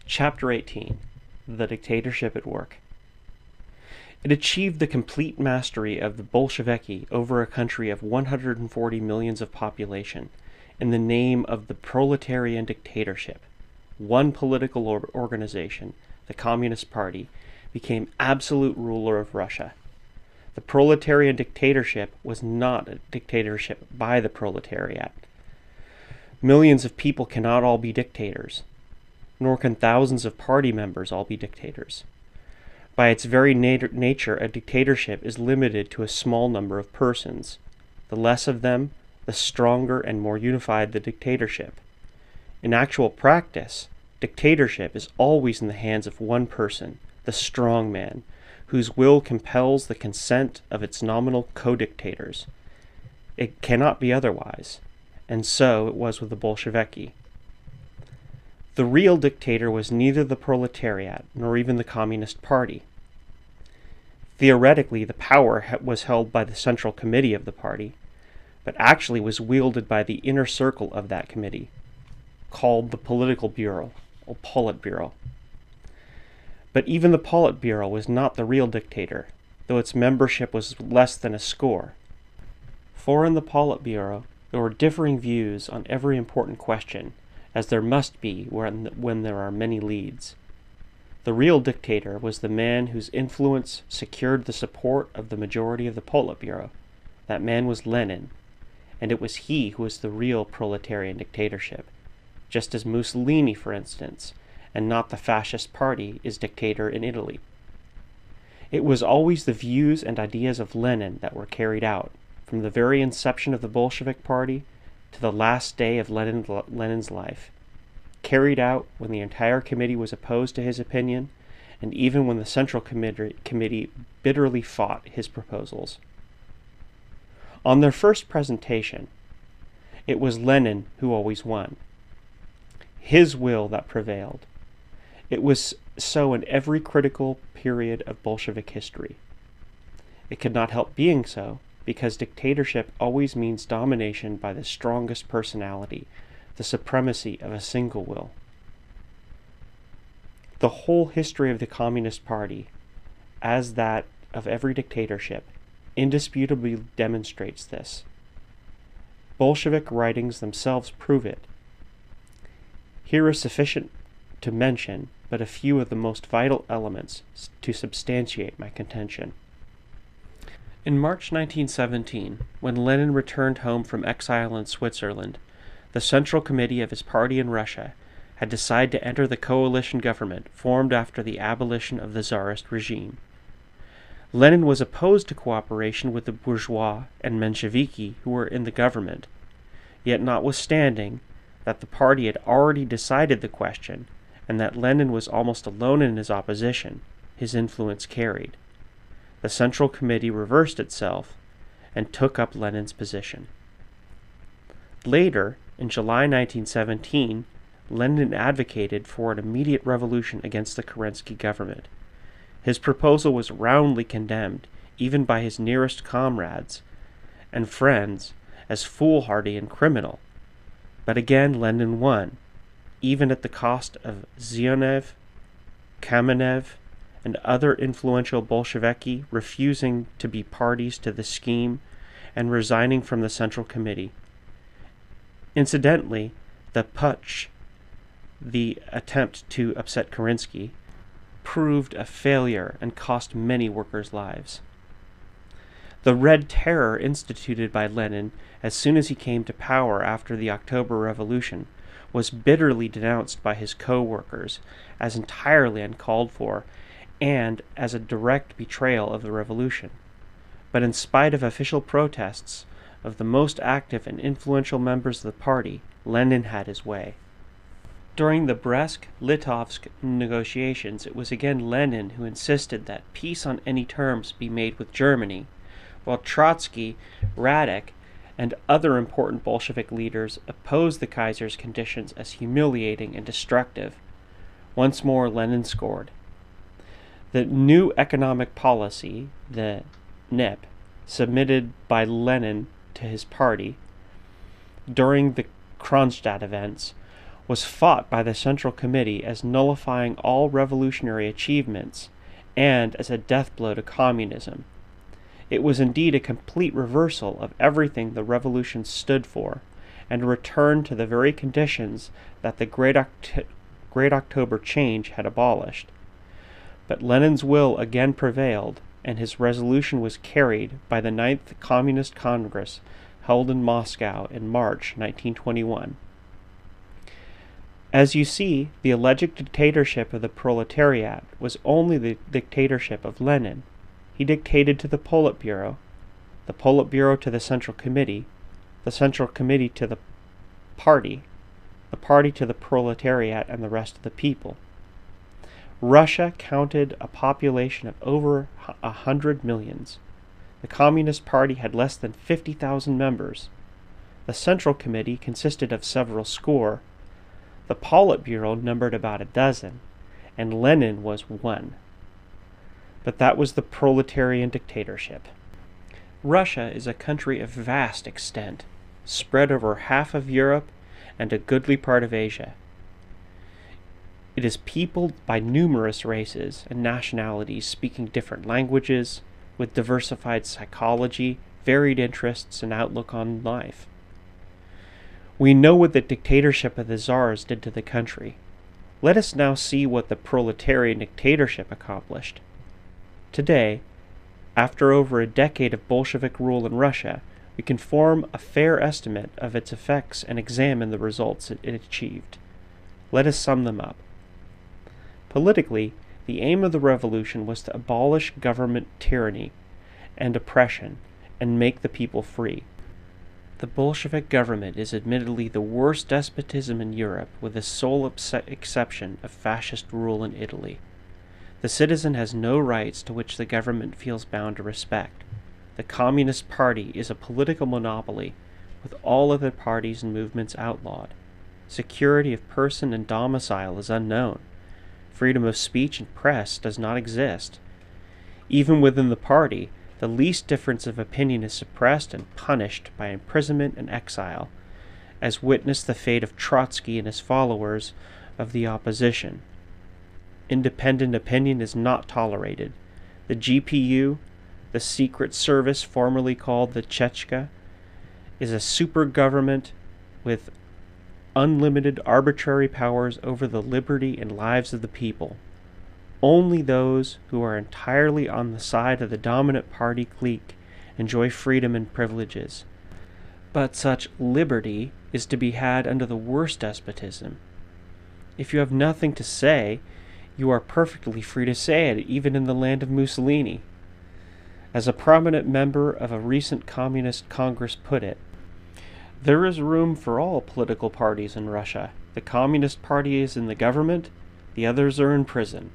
Chapter 18: The Dictatorship at Work. It achieved the complete mastery of the Bolsheviki over a country of 140 millions of population in the name of the proletarian dictatorship. One political organization, the Communist Party, became absolute ruler of Russia. The proletarian dictatorship was not a dictatorship by the proletariat. Millions of people cannot all be dictators, nor can thousands of party members all be dictators. By its very nature, a dictatorship is limited to a small number of persons. The less of them, the stronger and more unified the dictatorship. In actual practice, dictatorship is always in the hands of one person, the strong man, whose will compels the consent of its nominal co-dictators. It cannot be otherwise, and so it was with the Bolsheviki. The real dictator was neither the proletariat nor even the Communist Party. Theoretically, the power was held by the Central Committee of the party, but actually was wielded by the inner circle of that committee, called the Political Bureau, or Politburo. But even the Politburo was not the real dictator, though its membership was less than a score. For in the Politburo, there were differing views on every important question, as there must be when there are many leads. The real dictator was the man whose influence secured the support of the majority of the Politburo. That man was Lenin, and it was he who was the real proletarian dictatorship, just as Mussolini, for instance, and not the fascist party, is dictator in Italy. It was always the views and ideas of Lenin that were carried out, from the very inception of the Bolshevik Party to the last day of Lenin's life, carried out when the entire committee was opposed to his opinion, and even when the Central Committee bitterly fought his proposals. On their first presentation, it was Lenin who always won. His will that prevailed. It was so in every critical period of Bolshevik history. It could not help being so, because dictatorship always means domination by the strongest personality, the supremacy of a single will. The whole history of the Communist Party, as that of every dictatorship, indisputably demonstrates this. Bolshevik writings themselves prove it. Here is sufficient to mention but a few of the most vital elements to substantiate my contention. In March 1917, when Lenin returned home from exile in Switzerland, the Central Committee of his party in Russia had decided to enter the coalition government formed after the abolition of the Tsarist regime. Lenin was opposed to cooperation with the bourgeois and Mensheviki who were in the government, yet notwithstanding that the party had already decided the question and that Lenin was almost alone in his opposition, his influence carried. The Central Committee reversed itself and took up Lenin's position. Later, in July 1917, Lenin advocated for an immediate revolution against the Kerensky government. His proposal was roundly condemned, even by his nearest comrades and friends, as foolhardy and criminal. But again Lenin won, even at the cost of Zionev, Kamenev, and other influential Bolsheviki refusing to be parties to the scheme and resigning from the Central Committee. Incidentally, the putsch, the attempt to upset Kerensky, proved a failure and cost many workers' lives. The Red Terror instituted by Lenin as soon as he came to power after the October Revolution was bitterly denounced by his co-workers as entirely uncalled for and as a direct betrayal of the revolution. But in spite of official protests of the most active and influential members of the party, Lenin had his way. During the Brest-Litovsk negotiations, it was again Lenin who insisted that peace on any terms be made with Germany, while Trotsky, Radek, and other important Bolshevik leaders opposed the Kaiser's conditions as humiliating and destructive. Once more Lenin scored. The new economic policy, the NEP, submitted by Lenin to his party during the Kronstadt events, was fought by the Central Committee as nullifying all revolutionary achievements and as a death blow to communism. It was indeed a complete reversal of everything the revolution stood for, and a return to the very conditions that the Great October change had abolished. But Lenin's will again prevailed, and his resolution was carried by the Ninth Communist Congress held in Moscow in March 1921. As you see, the alleged dictatorship of the proletariat was only the dictatorship of Lenin. He dictated to the Politburo to the Central Committee, the Central Committee to the party to the proletariat and the rest of the people. Russia counted a population of over 100 million. The Communist Party had less than 50,000 members. The Central Committee consisted of several score. The Politburo numbered about a dozen, and Lenin was one. But that was the proletarian dictatorship. Russia is a country of vast extent, spread over half of Europe and a goodly part of Asia. It is peopled by numerous races and nationalities speaking different languages, with diversified psychology, varied interests, and outlook on life. We know what the dictatorship of the Tsars did to the country. Let us now see what the proletarian dictatorship accomplished. Today, after over a decade of Bolshevik rule in Russia, we can form a fair estimate of its effects and examine the results it achieved. Let us sum them up. Politically, the aim of the revolution was to abolish government tyranny and oppression and make the people free. The Bolshevik government is admittedly the worst despotism in Europe, with the sole exception of fascist rule in Italy. The citizen has no rights to which the government feels bound to respect. The Communist Party is a political monopoly, with all other parties and movements outlawed. Security of person and domicile is unknown. Freedom of speech and press does not exist. Even within the party, the least difference of opinion is suppressed and punished by imprisonment and exile, as witnessed the fate of Trotsky and his followers of the opposition. Independent opinion is not tolerated. The GPU, the secret service formerly called the Chechka, is a super government with unlimited arbitrary powers over the liberty and lives of the people. Only those who are entirely on the side of the dominant party clique enjoy freedom and privileges. But such liberty is to be had under the worst despotism. If you have nothing to say, you are perfectly free to say it, even in the land of Mussolini. As a prominent member of a recent Communist Congress put it, there is room for all political parties in Russia. The Communist Party is in the government, the others are in prison.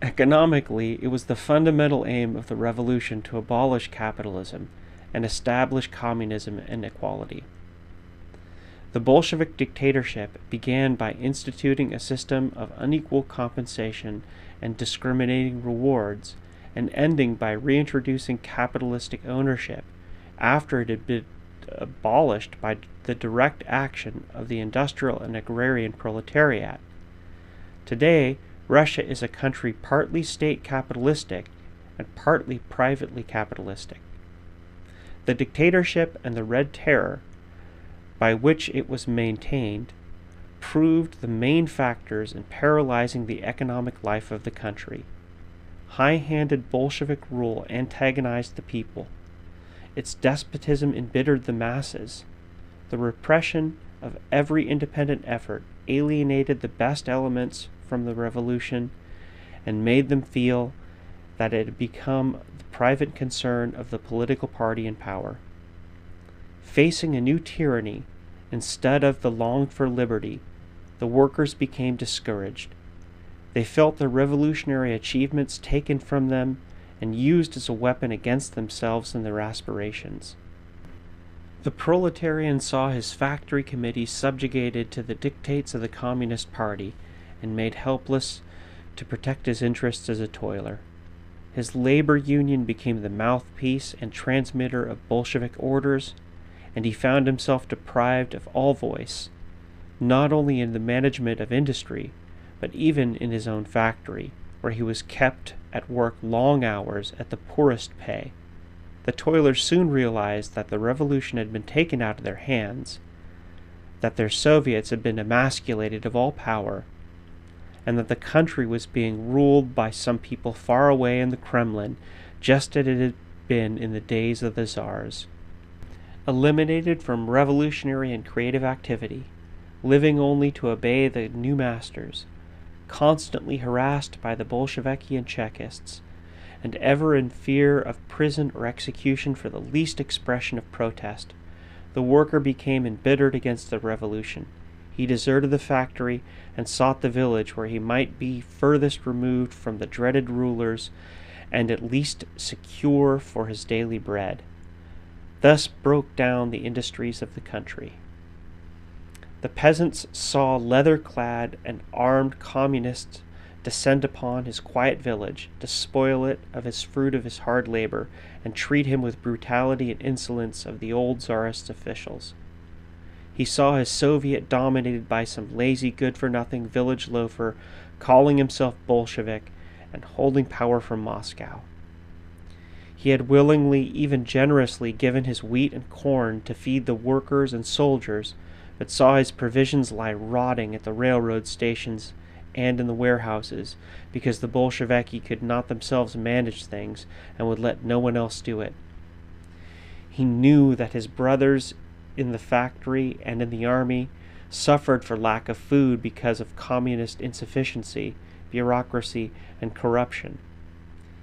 Economically, it was the fundamental aim of the revolution to abolish capitalism and establish communism and equality. The Bolshevik dictatorship began by instituting a system of unequal compensation and discriminating rewards, and ending by reintroducing capitalistic ownership after it had been abolished by the direct action of the industrial and agrarian proletariat. Today, Russia is a country partly state capitalistic and partly privately capitalistic. The dictatorship and the Red Terror, by which it was maintained, proved the main factors in paralyzing the economic life of the country. High-handed Bolshevik rule antagonized the people. Its despotism embittered the masses. The repression of every independent effort alienated the best elements from the revolution and made them feel that it had become the private concern of the political party in power. Facing a new tyranny instead of the longed-for liberty, the workers became discouraged. They felt their revolutionary achievements taken from them and used as a weapon against themselves and their aspirations. The proletarian saw his factory committees subjugated to the dictates of the Communist Party and made helpless to protect his interests as a toiler. His labor union became the mouthpiece and transmitter of Bolshevik orders, and he found himself deprived of all voice. not only in the management of industry, but even in his own factory, where he was kept at work long hours at the poorest pay. The toilers soon realized that the revolution had been taken out of their hands, that their Soviets had been emasculated of all power, and that the country was being ruled by some people far away in the Kremlin, just as it had been in the days of the Tsars. Eliminated from revolutionary and creative activity, living only to obey the new masters, constantly harassed by the Bolsheviki and Chekists, and ever in fear of prison or execution for the least expression of protest, the worker became embittered against the revolution. He deserted the factory and sought the village where he might be furthest removed from the dreaded rulers and at least secure for his daily bread. Thus broke down the industries of the country. The peasants saw leather-clad and armed communists descend upon his quiet village, to spoil it of his fruit of his hard labor, and treat him with brutality and insolence of the old Tsarist officials. He saw his Soviet dominated by some lazy, good-for-nothing village loafer calling himself Bolshevik and holding power from Moscow. He had willingly, even generously, given his wheat and corn to feed the workers and soldiers, but saw his provisions lie rotting at the railroad stations and in the warehouses, because the Bolsheviki could not themselves manage things and would let no one else do it. He knew that his brothers in the factory and in the army suffered for lack of food because of communist insufficiency, bureaucracy, and corruption.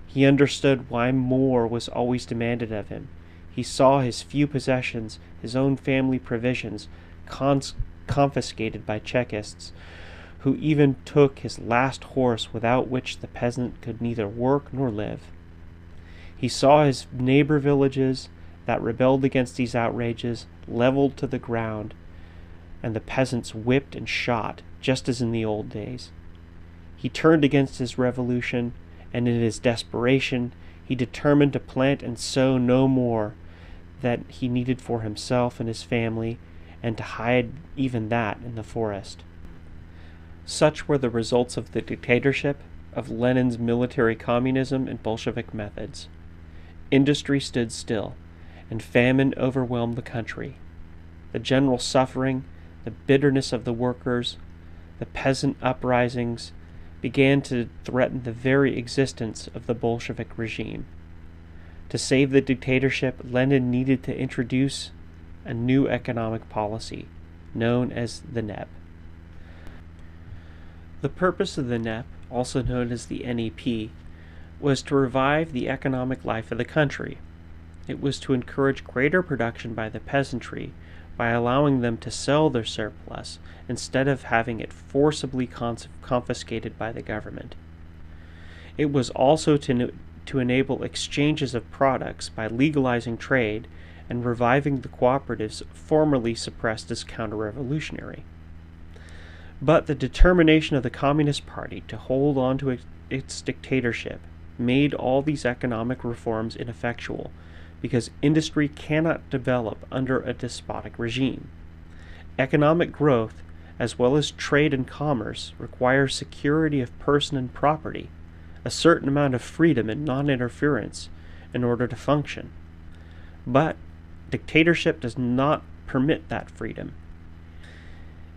He understood why more was always demanded of him. He saw his few possessions, his own family provisions, confiscated by Chekists, who even took his last horse, without which the peasant could neither work nor live. He saw his neighbor villages that rebelled against these outrages leveled to the ground, and the peasants whipped and shot, just as in the old days. He turned against his revolution, and in his desperation he determined to plant and sow no more that he needed for himself and his family, and to hide even that in the forest. Such were the results of the dictatorship, of Lenin's military communism and Bolshevik methods. Industry stood still, and famine overwhelmed the country. The general suffering, the bitterness of the workers, the peasant uprisings began to threaten the very existence of the Bolshevik regime. To save the dictatorship, Lenin needed to introduce a new economic policy, known as the NEP. The purpose of the NEP, also known as the NEP, was to revive the economic life of the country. It was to encourage greater production by the peasantry by allowing them to sell their surplus instead of having it forcibly confiscated by the government. It was also to enable exchanges of products by legalizing trade and reviving the cooperatives formerly suppressed as counter-revolutionary. But the determination of the Communist Party to hold on to its dictatorship made all these economic reforms ineffectual, because industry cannot develop under a despotic regime. Economic growth, as well as trade and commerce, requires security of person and property, a certain amount of freedom and non-interference in order to function. But dictatorship does not permit that freedom.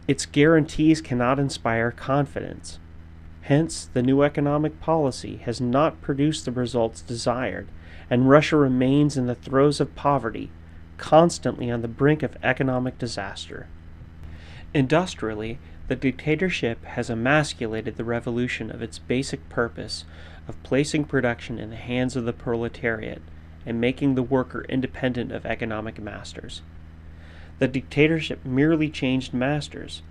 Its guarantees cannot inspire confidence. Hence, the new economic policy has not produced the results desired, and Russia remains in the throes of poverty, constantly on the brink of economic disaster. Industrially, the dictatorship has emasculated the revolution of its basic purpose of placing production in the hands of the proletariat and making the worker independent of economic masters. The dictatorship merely changed masters.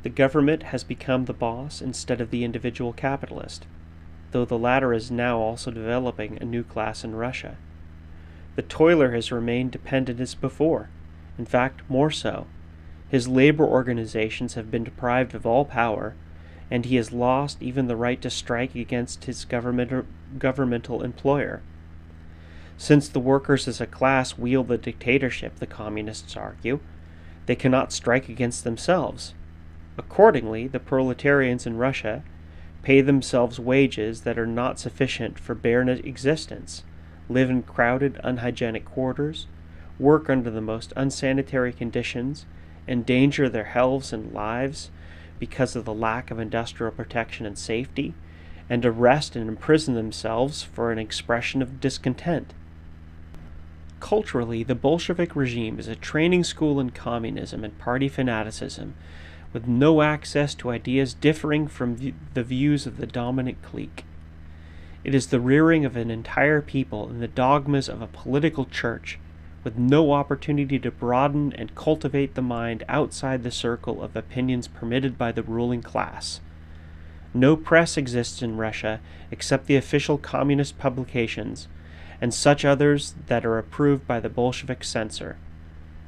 The government has become the boss instead of the individual capitalist, though the latter is now also developing a new class in Russia. The toiler has remained dependent as before, in fact, more so. His labor organizations have been deprived of all power, and he has lost even the right to strike against his governmental employer. Since the workers as a class wield the dictatorship, the communists argue, They cannot strike against themselves. Accordingly, the proletarians in Russia pay themselves wages that are not sufficient for bare existence, live in crowded, unhygienic quarters, work under the most unsanitary conditions, endanger their health and lives because of the lack of industrial protection and safety, and arrest and imprison themselves for an expression of discontent. Culturally, the Bolshevik regime is a training school in communism and party fanaticism, with no access to ideas differing from the views of the dominant clique. It is the rearing of an entire people in the dogmas of a political church, with no opportunity to broaden and cultivate the mind outside the circle of opinions permitted by the ruling class. No press exists in Russia except the official communist publications, and such others that are approved by the Bolshevik censor.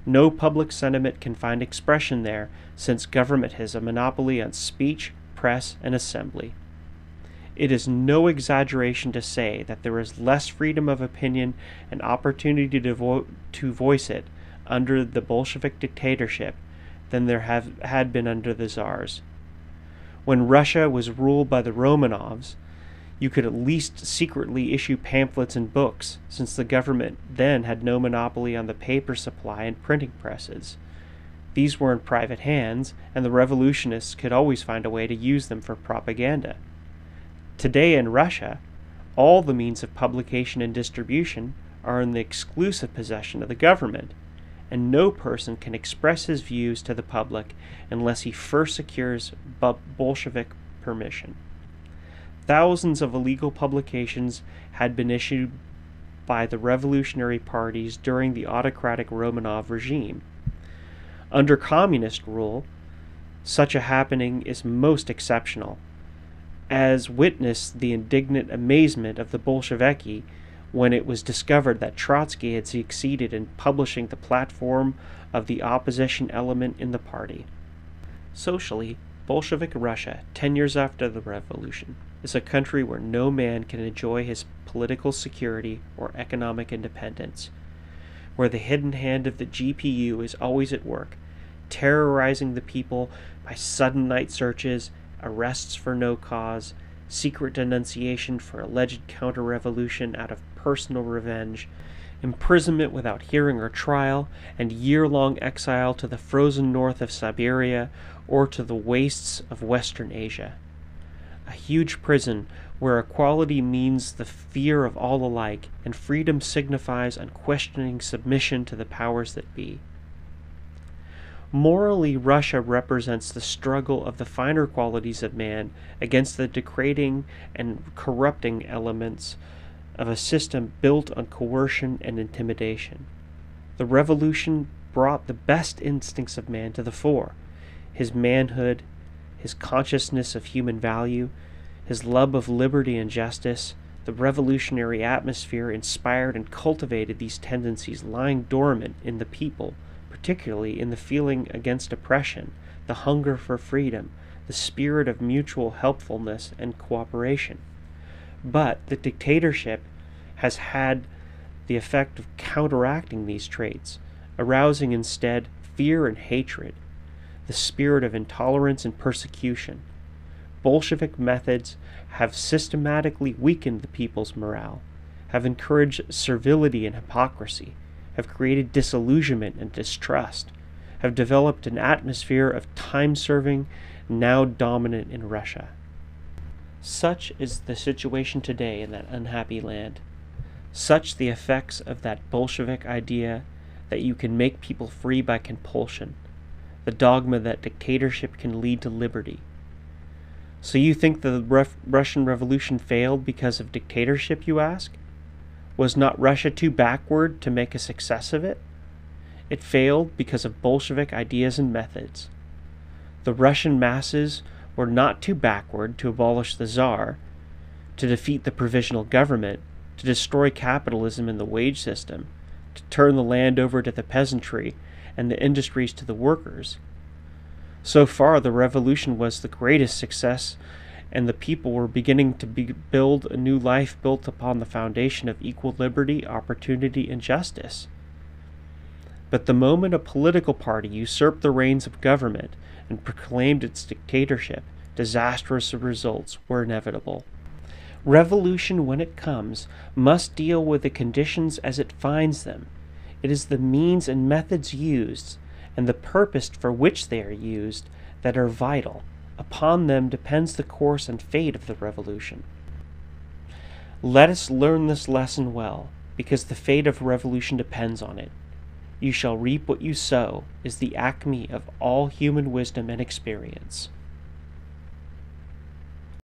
No public sentiment can find expression there, since government has a monopoly on speech, press, and assembly. It is no exaggeration to say that there is less freedom of opinion and opportunity to voice it under the Bolshevik dictatorship than there had been under the Tsars. When Russia was ruled by the Romanovs, you could at least secretly issue pamphlets and books, since the government then had no monopoly on the paper supply and printing presses. These were in private hands, and the revolutionists could always find a way to use them for propaganda. Today in Russia, all the means of publication and distribution are in the exclusive possession of the government, and no person can express his views to the public unless he first secures Bolshevik permission. Thousands of illegal publications had been issued by the revolutionary parties during the autocratic Romanov regime. Under communist rule, such a happening is most exceptional, as witnessed the indignant amazement of the Bolsheviki when it was discovered that Trotsky had succeeded in publishing the platform of the opposition element in the party. Socially, Bolshevik Russia, 10 years after the revolution, is a country where no man can enjoy his political security or economic independence, where the hidden hand of the GPU is always at work, terrorizing the people by sudden night searches, arrests for no cause, secret denunciation for alleged counter-revolution out of personal revenge, imprisonment without hearing or trial, and year-long exile to the frozen north of Siberia or to the wastes of Western Asia. A huge prison where equality means the fear of all alike, and freedom signifies unquestioning submission to the powers that be. Morally, Russia represents the struggle of the finer qualities of man against the degrading and corrupting elements of a system built on coercion and intimidation. The revolution brought the best instincts of man to the fore: his manhood, his consciousness of human value, his love of liberty and justice. The revolutionary atmosphere inspired and cultivated these tendencies lying dormant in the people, particularly in the feeling against oppression, the hunger for freedom, the spirit of mutual helpfulness and cooperation. But the dictatorship has had the effect of counteracting these traits, arousing instead fear and hatred, the spirit of intolerance and persecution. Bolshevik methods have systematically weakened the people's morale, have encouraged servility and hypocrisy, have created disillusionment and distrust, have developed an atmosphere of time-serving now dominant in Russia. Such is the situation today in that unhappy land. Such the effects of that Bolshevik idea that you can make people free by compulsion, the dogma that dictatorship can lead to liberty. So you think the Russian Revolution failed because of dictatorship, you ask? Was not Russia too backward to make a success of it? It failed because of Bolshevik ideas and methods. The Russian masses were not too backward to abolish the Tsar, to defeat the provisional government, to destroy capitalism and the wage system, to turn the land over to the peasantry and the industries to the workers. So far, the revolution was the greatest success, and the people were beginning to build a new life built upon the foundation of equal liberty, opportunity, and justice. But the moment a political party usurped the reins of government and proclaimed its dictatorship, disastrous results were inevitable. Revolution, when it comes, must deal with the conditions as it finds them. It is the means and methods used, and the purpose for which they are used, that are vital. Upon them depends the course and fate of the revolution. Let us learn this lesson well, because the fate of revolution depends on it. You shall reap what you sow is the acme of all human wisdom and experience.